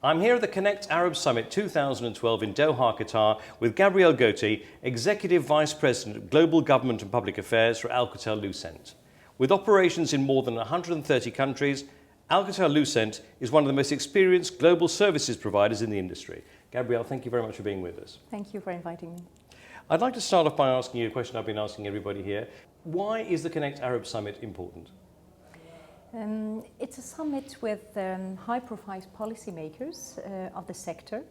I'm here at the Connect Arab Summit 2012 in Doha, Qatar, with Gabrielle Gauthey, Executive Vice President of Global Government and Public Affairs for Alcatel-Lucent. With operations in more than 130 countries, Alcatel-Lucent is one of the most experienced global services providers in the industry. Gabrielle, thank you very much for being with us. Thank you for inviting me. I'd like to start off by asking you a question I've been asking everybody here. Why is the Connect Arab Summit important? It's a summit with high-profile policymakers of the sector.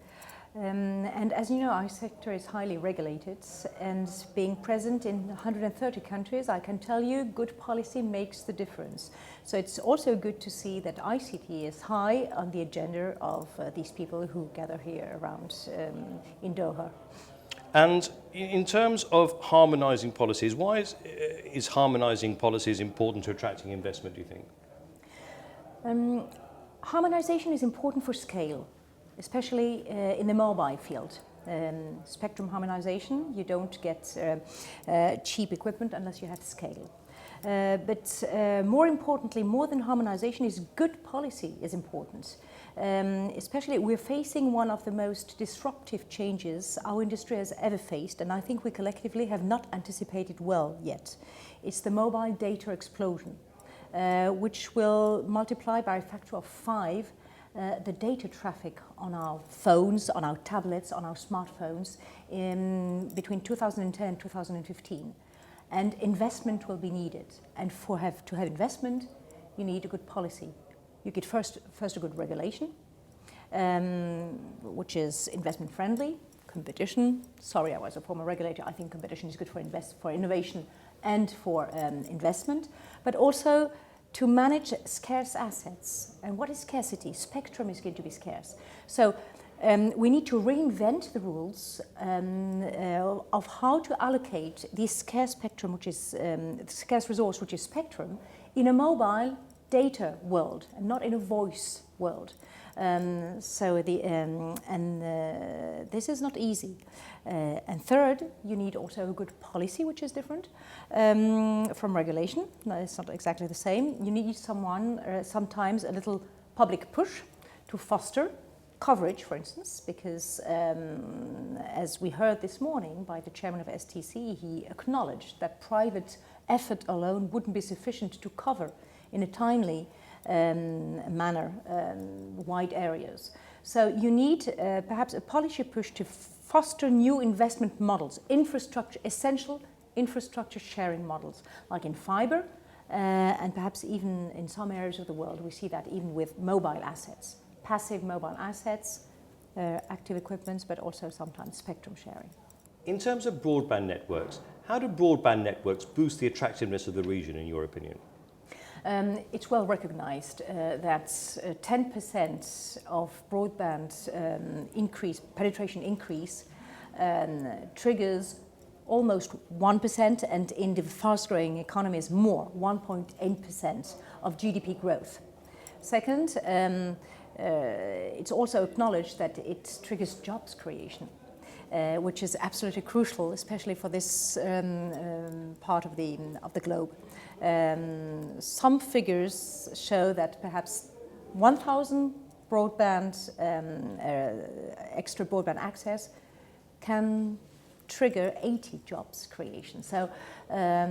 And as you know, our sector is highly regulated, and being present in 130 countries, I can tell you good policy makes the difference. So it's also good to see that ICT is high on the agenda of these people who gather here around in Doha. And in terms of harmonizing policies, why is harmonizing policies important to attracting investment, do you think? Harmonization is important for scale, especially in the mobile field. Spectrum harmonization, you don't get cheap equipment unless you have scale. But more importantly, more than harmonization, is good policy is important. Especially we're facing one of the most disruptive changes our industry has ever faced, and I think we collectively have not anticipated well yet. It's the mobile data explosion. Which will multiply by a factor of 5 the data traffic on our phones, on our tablets, on our smartphones between 2010 and 2015. And investment will be needed. And to have investment, you need a good policy. You get first a good regulation, which is investment friendly, competition. Sorry, I was a former regulator. I think competition is good for innovation and for investment, but also to manage scarce assets. And what is scarcity? Spectrum is going to be scarce. So we need to reinvent the rules of how to allocate this scarce spectrum, which is the scarce resource, which is spectrum, in a mobile data world and not in a voice world. This is not easy. And third, you need also a good policy, which is different from regulation. No, it's not exactly the same. You need sometimes a little public push to foster coverage, for instance, because as we heard this morning by the chairman of STC, he acknowledged that private effort alone wouldn't be sufficient to cover in a timely manner wide areas. So you need perhaps a policy push to foster new investment models, essential infrastructure sharing models, like in fiber, and perhaps even in some areas of the world. We see that even with mobile assets, passive mobile assets, active equipments, but also sometimes spectrum sharing. In terms of broadband networks, how do broadband networks boost the attractiveness of the region, in your opinion? It's well recognized that 10% of broadband penetration increase triggers almost 1%, and in the fast-growing economies more, 1.8% of GDP growth. Second, it's also acknowledged that it triggers jobs creation, which is absolutely crucial, especially for this part of the globe. Some figures show that perhaps 1,000 extra broadband access can trigger 80 jobs creation. So, I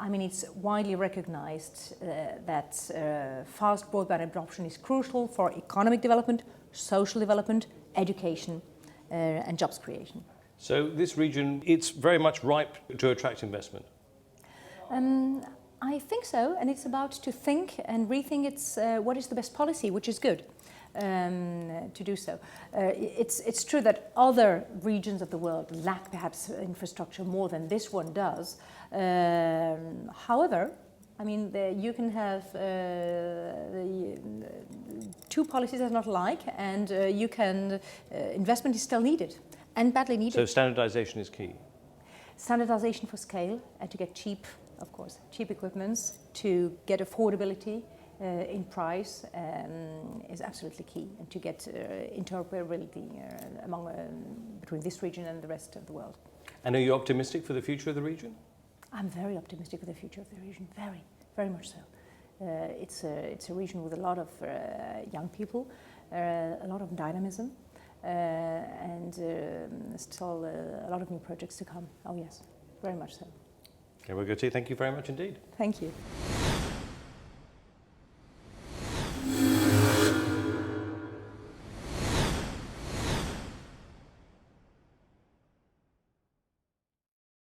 mean, it's widely recognized that fast broadband adoption is crucial for economic development, social development, education, and jobs creation. So this region, it's very much ripe to attract investment? I think so, and it's about to think and rethink what is the best policy, which is good to do so. It's true that other regions of the world lack perhaps infrastructure more than this one does. However, I mean, you can have two policies that are not alike, and investment is still needed and badly needed. So standardization is key? Standardization for scale and to get cheap equipments, to get affordability in price is absolutely key, and to get interoperability between this region and the rest of the world. And are you optimistic for the future of the region? I'm very optimistic for the future of the region, very, very much so. It's a region with a lot of young people, a lot of dynamism, and still a lot of new projects to come. Oh yes, very much so. Gabrielle Gauthey, thank you very much indeed. Thank you.